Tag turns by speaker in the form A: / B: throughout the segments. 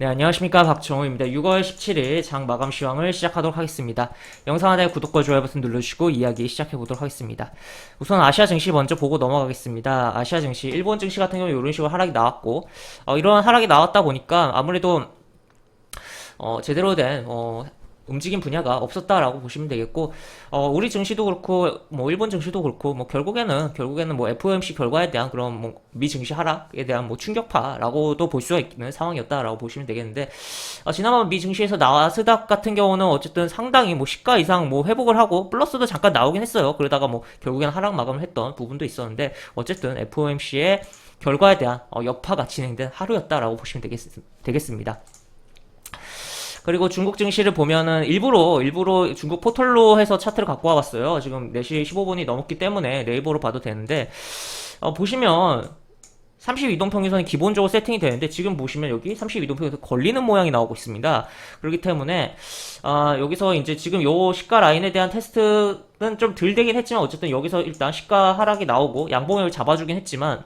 A: 네, 안녕하십니까. 박정호입니다. 6월 17일 장 마감 시황을 시작하도록 하겠습니다. 영상 하단에 구독과 좋아요 버튼 눌러주시고 이야기 시작해보도록 하겠습니다. 우선 아시아 증시 먼저 보고 넘어가겠습니다. 아시아 증시, 일본 증시 같은 경우 이런 식으로 하락이 나왔고, 이런 하락이 나왔다 보니까 아무래도 제대로 된 움직임 분야가 없었다라고 보시면 되겠고, 우리 증시도 그렇고 뭐 일본 증시도 그렇고 뭐 결국에는 뭐 FOMC 결과에 대한 그런 뭐 미 증시 하락에 대한 뭐 충격파라고도 볼 수가 있는 상황이었다라고 보시면 되겠는데, 지난번 미 증시에서 나스닥 같은 경우는 어쨌든 상당히 뭐 시가 이상 뭐 회복을 하고 플러스도 잠깐 나오긴 했어요. 그러다가 뭐 결국엔 하락 마감을 했던 부분도 있었는데, 어쨌든 FOMC의 결과에 대한 여파가 진행된 하루였다라고 보시면 되겠습니다. 그리고 중국 증시를 보면은 일부러 중국 포털로 해서 차트를 갖고 와봤어요. 지금 4시 15분이 넘었기 때문에 네이버로 봐도 되는데, 보시면 32동평균선이 기본적으로 세팅이 되는데, 지금 보시면 여기 32동평균선 걸리는 모양이 나오고 있습니다. 그렇기 때문에 여기서 이제 지금 요 시가 라인에 대한 테스트는 좀 덜 되긴 했지만, 어쨌든 여기서 일단 시가 하락이 나오고 양봉을 잡아주긴 했지만,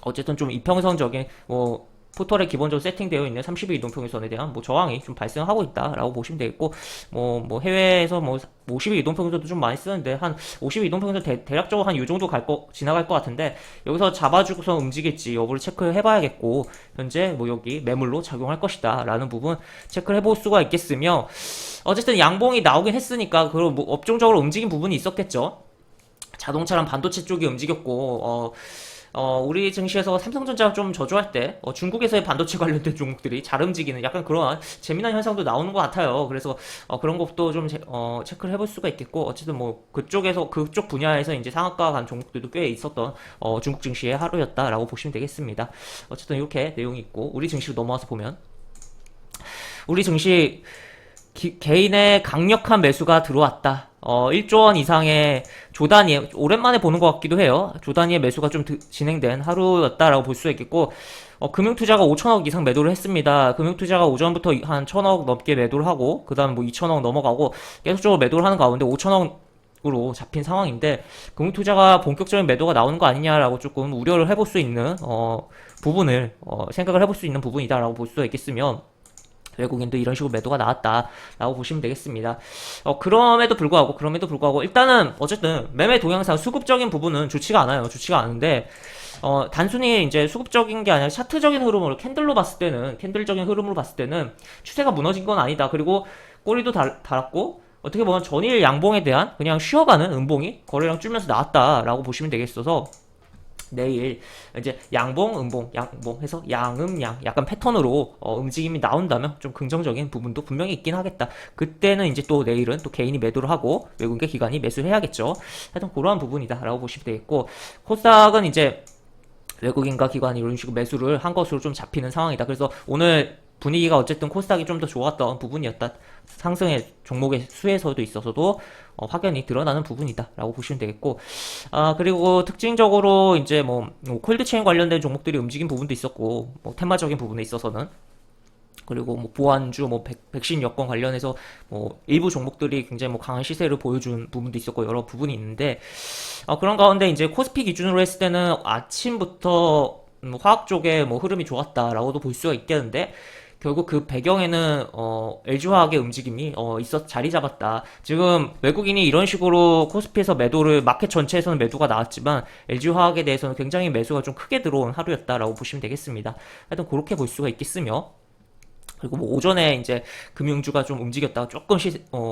A: 어쨌든 좀 이평선적인 뭐 포털에 기본적으로 세팅되어 있는 32 이동평균선에 대한 뭐 저항이 좀 발생하고 있다라고 보시면 되겠고, 뭐 해외에서 뭐 52 이동평균선도 좀 많이 쓰는데 한 52 이동평균선 대략적으로 한 요 정도 지나갈 것 같은데, 여기서 잡아주고서 움직일지 여부를 체크를 해봐야겠고, 현재 뭐 여기 매물로 작용할 것이다라는 부분 체크를 해볼 수가 있겠으며, 어쨌든 양봉이 나오긴 했으니까 그런 뭐 업종적으로 움직인 부분이 있었겠죠. 자동차랑 반도체 쪽이 움직였고, 우리 증시에서 삼성전자가 좀 저조할 때, 중국에서의 반도체 관련된 종목들이 잘 움직이는 약간 그런 재미난 현상도 나오는 것 같아요. 그래서, 그런 것도 좀, 체크를 해볼 수가 있겠고, 어쨌든 뭐, 그쪽 분야에서 이제 상한가 간 종목들도 꽤 있었던, 중국 증시의 하루였다라고 보시면 되겠습니다. 어쨌든 이렇게 내용이 있고, 우리 증시로 넘어와서 보면, 우리 증시, 개인의 강력한 매수가 들어왔다. 1조 원 이상의 조단위, 오랜만에 보는 것 같기도 해요. 조단위의 매수가 좀 진행된 하루였다라고 볼 수 있겠고, 금융투자가 5천억 이상 매도를 했습니다. 금융투자가 오전부터 한 1천억 넘게 매도를 하고, 그 다음 뭐 2천억 넘어가고, 계속적으로 매도를 하는 가운데 5천억 으로 잡힌 상황인데, 금융투자가 본격적인 매도가 나오는 거 아니냐라고 조금 우려를 해볼 수 있는 부분을 생각을 해볼 수 있는 부분이다라고 볼 수가 있겠으면, 외국인도 이런 식으로 매도가 나왔다라고 보시면 되겠습니다. 그럼에도 불구하고 일단은 어쨌든 매매 동향상 수급적인 부분은 좋지가 않아요. 좋지가 않은데, 단순히 이제 수급적인 게 아니라 차트적인 흐름으로 캔들적인 흐름으로 봤을 때는 추세가 무너진 건 아니다. 그리고 꼬리도 달았고, 어떻게 보면 전일 양봉에 대한 그냥 쉬어가는 음봉이 거래량 줄면서 나왔다라고 보시면 되겠어서, 내일 이제 양봉, 음봉, 양봉 해서 양음양 약간 패턴으로 움직임이 나온다면 좀 긍정적인 부분도 분명히 있긴 하겠다. 그때는 이제 또 내일은 또 개인이 매도를 하고 외국계 기관이 매수를 해야겠죠. 하여튼 그러한 부분이다라고 보시면 되겠고, 코스닥은 이제 외국인과 기관이 이런 식으로 매수를 한 것으로 좀 잡히는 상황이다. 그래서 오늘 분위기가 어쨌든 코스닥이 좀 더 좋았던 부분이었다. 상승의 종목의 수에서도 있어서도 확연히 드러나는 부분이다라고 보시면 되겠고, 그리고 특징적으로 이제 뭐 콜드체인 관련된 종목들이 움직인 부분도 있었고, 뭐 테마적인 부분에 있어서는, 그리고 뭐 보안주, 뭐 백신 여건 관련해서 뭐 일부 종목들이 굉장히 뭐 강한 시세를 보여준 부분도 있었고 여러 부분이 있는데, 그런 가운데 이제 코스피 기준으로 했을 때는 아침부터 화학 쪽에 뭐 흐름이 좋았다라고도 볼 수가 있겠는데, 결국 그 배경에는 LG화학의 움직임이 자리 잡았다. 지금 외국인이 이런 식으로 코스피에서 매도를, 마켓 전체에서는 매도가 나왔지만 LG화학에 대해서는 굉장히 매수가 좀 크게 들어온 하루였다라고 보시면 되겠습니다. 하여튼 그렇게 볼 수가 있겠으며, 그리고 뭐 오전에 이제 금융주가 좀 움직였다가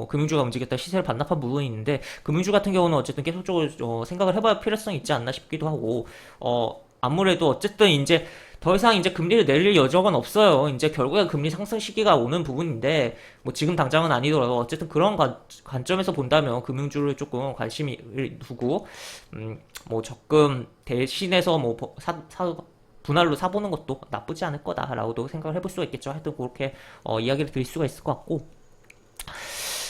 A: 금융주가 움직였다 시세를 반납한 부분이 있는데, 금융주 같은 경우는 어쨌든 계속적으로 생각을 해봐야 필요성이 있지 않나 싶기도 하고, 아무래도 어쨌든 이제 더 이상 이제 금리를 내릴 여력은 없어요. 이제 결국에 금리 상승 시기가 오는 부분인데, 뭐 지금 당장은 아니더라도 어쨌든 그런 관점에서 본다면 금융주를 조금 관심을 두고, 뭐 적금 대신해서 뭐 분할로 사보는 것도 나쁘지 않을 거다라고도 생각을 해볼 수가 있겠죠. 하여튼 그렇게 이야기를 드릴 수가 있을 것 같고,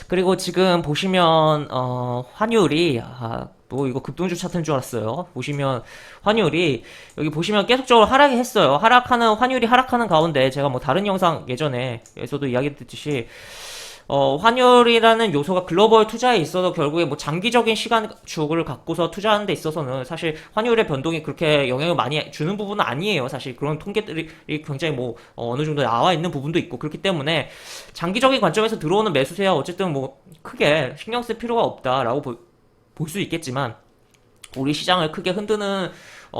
A: 그리고 지금 보시면 환율이, 뭐 이거 급등주 차트인 줄 알았어요. 보시면 환율이 여기 보시면 계속적으로 하락이 했어요. 환율이 하락하는 가운데 제가 뭐 다른 영상 예전에에서도 이야기 드렸듯이 환율이라는 요소가 글로벌 투자에 있어서 결국에 뭐 장기적인 시간축을 갖고서 투자하는 데 있어서는 사실 환율의 변동이 그렇게 영향을 많이 주는 부분은 아니에요. 사실 그런 통계들이 굉장히 뭐 어느 정도 나와 있는 부분도 있고 그렇기 때문에 장기적인 관점에서 들어오는 매수세야 어쨌든 뭐 크게 신경 쓸 필요가 없다라고 볼 수 있겠지만 우리 시장을 크게 흔드는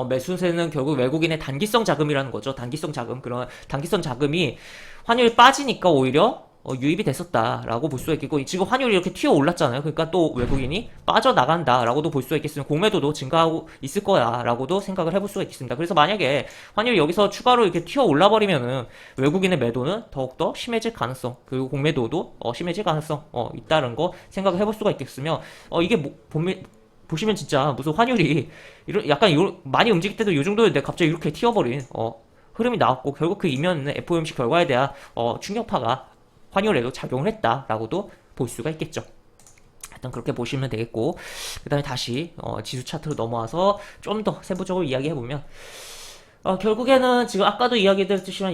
A: 매수세는 결국 외국인의 단기성 자금이라는 거죠. 단기성 자금. 그런 단기성 자금이 환율이 빠지니까 오히려 유입이 됐었다라고 볼 수가 있겠고 지금 환율이 이렇게 튀어 올랐잖아요. 그러니까 또 외국인이 빠져나간다라고도 볼 수가 있겠습니다. 공매도도 증가하고 있을 거야라고도 생각을 해볼 수가 있겠습니다. 그래서 만약에 환율이 여기서 추가로 이렇게 튀어 올라버리면은 외국인의 매도는 더욱더 심해질 가능성 그리고 공매도도 심해질 가능성 있다는 거 생각을 해볼 수가 있겠으며 이게 보시면 진짜 무슨 환율이 약간 많이 움직일 때도 이 정도인데 갑자기 이렇게 튀어버린 흐름이 나왔고 결국 그 이면에는 FOMC 결과에 대한 충격파가 환율에도 작용을 했다라고도 볼 수가 있겠죠. 일단 그렇게 보시면 되겠고 그 다음에 다시 지수 차트로 넘어와서 좀 더 세부적으로 이야기해보면 결국에는 지금 아까도 이야기 드렸듯이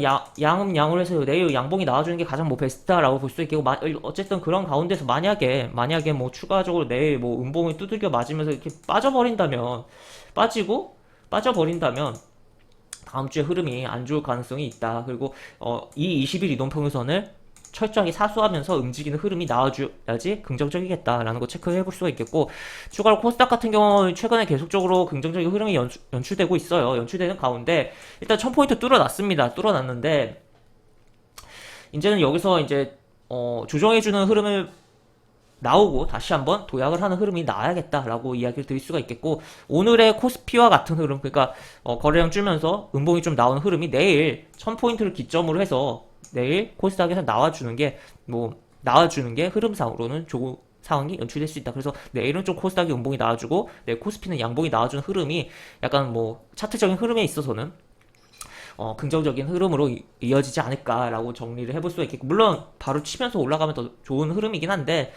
A: 양음 양으로 해서 내일 양봉이 나와주는 게 가장 뭐 베스트다라고 볼 수 있겠고 어쨌든 그런 가운데서 만약에 뭐 추가적으로 내일 뭐 음봉이 두들겨 맞으면서 이렇게 빠져버린다면 다음 주에 흐름이 안 좋을 가능성이 있다. 그리고 이 20일 이동평균선을 철저하게 사수하면서 움직이는 흐름이 나와줘야지 긍정적이겠다라는 거 체크해 볼 수가 있겠고 추가로 코스닥 같은 경우는 최근에 계속적으로 긍정적인 흐름이 연출되고 있어요. 연출되는 가운데 일단 1000포인트 뚫어놨는데 이제는 여기서 이제 조정해주는 흐름을 나오고 다시 한번 도약을 하는 흐름이 나와야겠다라고 이야기를 드릴 수가 있겠고 오늘의 코스피와 같은 흐름 그러니까 거래량 줄면서 음봉이 좀 나오는 흐름이 내일 1000포인트를 기점으로 해서 내일 코스닥에서 나와주는 게 흐름상으로는 좋은 상황이 연출될 수 있다. 그래서 내일은 좀 코스닥이 음봉이 나와주고 내일 코스피는 양봉이 나와주는 흐름이 약간 뭐 차트적인 흐름에 있어서는 긍정적인 흐름으로 이어지지 않을까라고 정리를 해볼 수가 있겠고 물론 바로 치면서 올라가면 더 좋은 흐름이긴 한데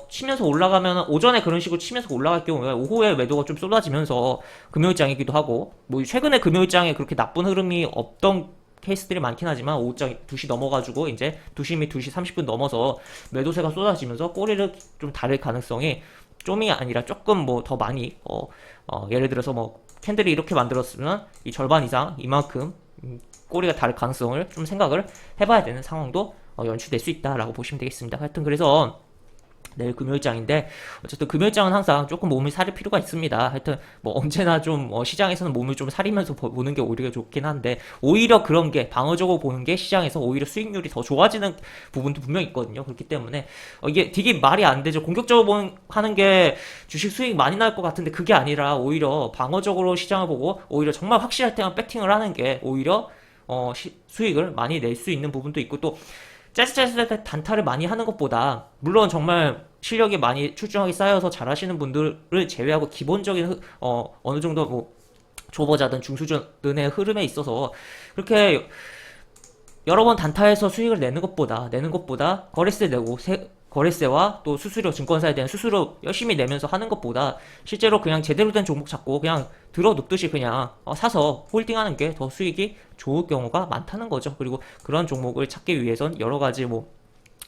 A: 치면서 올라가면 오전에 그런 식으로 치면서 올라갈 경우에 오후에 매도가 좀 쏟아지면서 금요일장이기도 하고 뭐 최근에 금요일장에 그렇게 나쁜 흐름이 없던 케이스들이 많긴 하지만 오후장 2시 넘어가지고 이제 2시 및 2시 30분 넘어서 매도세가 쏟아지면서 꼬리를 좀 다를 가능성이 좀이 아니라 조금 뭐 더 많이 예를 들어서 뭐 캔들이 이렇게 만들었으면 이 절반 이상 이만큼 꼬리가 다를 가능성을 좀 생각을 해봐야 되는 상황도 연출될 수 있다라고 보시면 되겠습니다. 하여튼 그래서 내일 금요일장인데 어쨌든 금요일장은 항상 조금 몸을 사릴 필요가 있습니다. 하여튼 뭐 언제나 좀 시장에서는 몸을 좀 사리면서 보는 게 오히려 좋긴 한데 오히려 그런 게 방어적으로 보는 게 시장에서 오히려 수익률이 더 좋아지는 부분도 분명히 있거든요. 그렇기 때문에 이게 되게 말이 안 되죠. 공격적으로 하는 게 주식 수익 많이 날 것 같은데 그게 아니라 오히려 방어적으로 시장을 보고 오히려 정말 확실할 때만 배팅을 하는 게 오히려 수익을 많이 낼 수 있는 부분도 있고 또 재즈재즈 단타를 많이 하는 것보다 물론 정말 실력이 많이 출중하게 쌓여서 잘하시는 분들을 제외하고 기본적인 어느 정도 뭐 초보자든 중수준의 흐름에 있어서 그렇게 여러 번 단타해서 수익을 내는 것보다 거래세 내고 거래세와 또 수수료 증권사에 대한 수수료 열심히 내면서 하는 것보다 실제로 그냥 제대로 된 종목 찾고 그냥 들어 눕듯이 그냥 사서 홀딩하는 게 더 수익이 좋을 경우가 많다는 거죠. 그리고 그런 종목을 찾기 위해선 여러 가지 뭐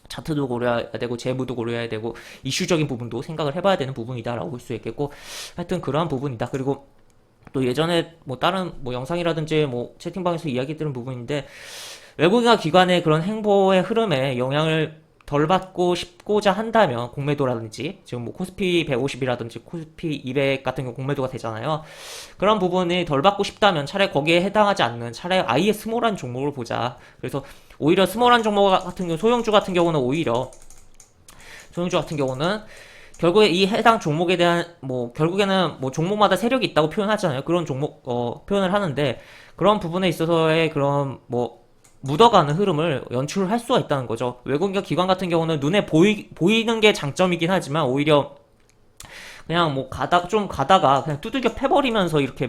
A: 차트도 고려해야 되고 재무도 고려해야 되고 이슈적인 부분도 생각을 해봐야 되는 부분이다라고 볼 수 있겠고 하여튼 그러한 부분이다. 그리고 또 예전에 뭐 다른 뭐 영상이라든지 뭐 채팅방에서 이야기 들은 부분인데 외국인과 기관의 그런 행보의 흐름에 영향을 덜 받고 싶고자 한다면 공매도라든지 지금 뭐 코스피 150이라든지 코스피 200 같은 경우 공매도가 되잖아요. 그런 부분이 덜 받고 싶다면 차라리 거기에 해당하지 않는 차라리 아예 스몰한 종목을 보자. 그래서 오히려 스몰한 종목 같은 경우 소형주 같은 경우는 결국에 이 해당 종목에 대한 뭐 결국에는 뭐 종목마다 세력이 있다고 표현하잖아요. 그런 종목 표현을 하는데 그런 부분에 있어서의 그런 뭐 묻어가는 흐름을 연출할 수가 있다는 거죠. 외국인과 기관 같은 경우는 눈에 보이는 게 장점이긴 하지만 오히려 그냥 뭐 가다가 그냥 두들겨 패버리면서 이렇게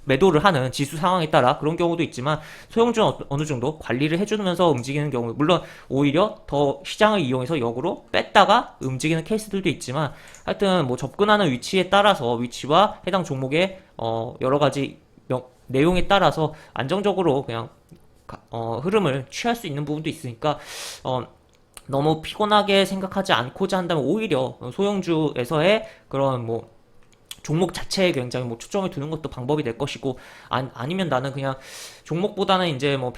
A: 매도를 하는 지수 상황에 따라 그런 경우도 있지만 소형주는 어느 정도 관리를 해주면서 움직이는 경우 물론 오히려 더 시장을 이용해서 역으로 뺐다가 움직이는 케이스들도 있지만 하여튼 뭐 접근하는 위치에 따라서 위치와 해당 종목의 여러 가지 내용에 따라서 안정적으로 그냥 흐름을 취할 수 있는 부분도 있으니까 너무 피곤하게 생각하지 않고자 한다면 오히려 소형주에서의 그런 뭐 종목 자체에 굉장히 뭐 초점을 두는 것도 방법이 될 것이고, 아니면 나는 그냥 종목보다는 이제 뭐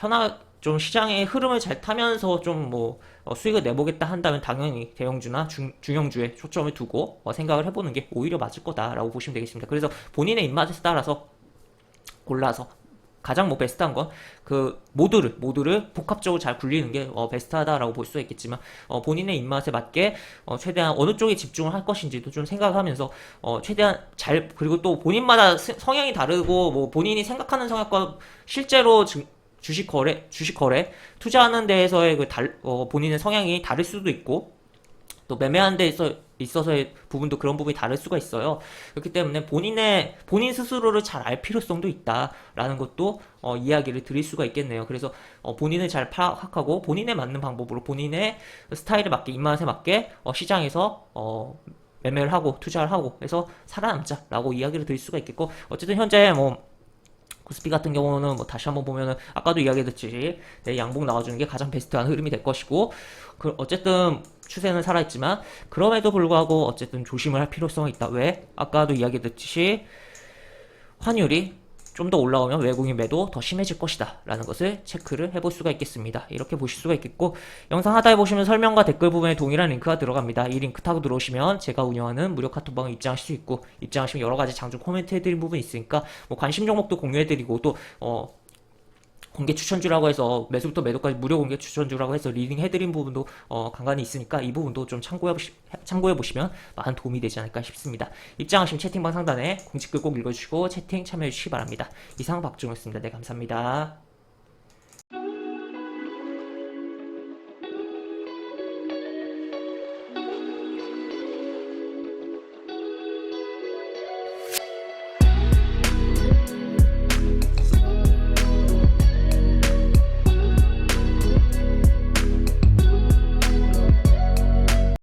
A: 좀 시장의 흐름을 잘 타면서 좀 뭐 수익을 내보겠다 한다면 당연히 대형주나 중형주에 초점을 두고 생각을 해보는 게 오히려 맞을 거다라고 보시면 되겠습니다. 그래서 본인의 입맛에 따라서 골라서 가장 뭐 베스트한 건 그 모두를 복합적으로 잘 굴리는 게 베스트하다라고 볼 수가 있겠지만, 본인의 입맛에 맞게 최대한 어느 쪽에 집중을 할 것인지도 좀 생각하면서 최대한 잘, 그리고 또 본인마다 성향이 다르고 뭐 본인이 생각하는 성향과 실제로 주식 거래 투자하는 데에서의 본인의 성향이 다를 수도 있고, 또 매매하는 데 있어서의 부분도 그런 부분이 다를 수가 있어요. 그렇기 때문에 본인 스스로를 잘 알 필요성도 있다라는 것도 이야기를 드릴 수가 있겠네요. 그래서 본인을 잘 파악하고 본인에 맞는 방법으로 본인의 스타일에 맞게, 입맛에 맞게 시장에서 매매를 하고 투자를 하고 해서 살아남자라고 이야기를 드릴 수가 있겠고, 어쨌든 현재 뭐 코스피 같은 경우는 뭐 다시 한번 보면은 아까도 이야기했듯이 내 양봉 나와주는 게 가장 베스트한 흐름이 될 것이고, 어쨌든 추세는 살아있지만 그럼에도 불구하고 어쨌든 조심을 할 필요성이 있다. 왜? 아까도 이야기했듯이 환율이 좀 더 올라오면 외국인 매도 더 심해질 것이다 라는 것을 체크를 해볼 수가 있겠습니다. 이렇게 보실 수가 있겠고, 영상 하단에 보시면 설명과 댓글 부분에 동일한 링크가 들어갑니다. 이 링크 타고 들어오시면 제가 운영하는 무료 카톡방에 입장하실 수 있고, 입장하시면 여러가지 장중 코멘트 해드린 부분이 있으니까 뭐 관심 종목도 공유해드리고, 또 공개 추천주라고 해서 매수부터 매도까지 무료 공개 추천주라고 해서 리딩 해드린 부분도 간간히 있으니까 이 부분도 좀 참고해 보시면 많은 도움이 되지 않을까 싶습니다. 입장하시면 채팅방 상단에 공지글 꼭 읽어주시고 채팅 참여해 주시기 바랍니다. 이상 박종호였습니다. 네, 감사합니다.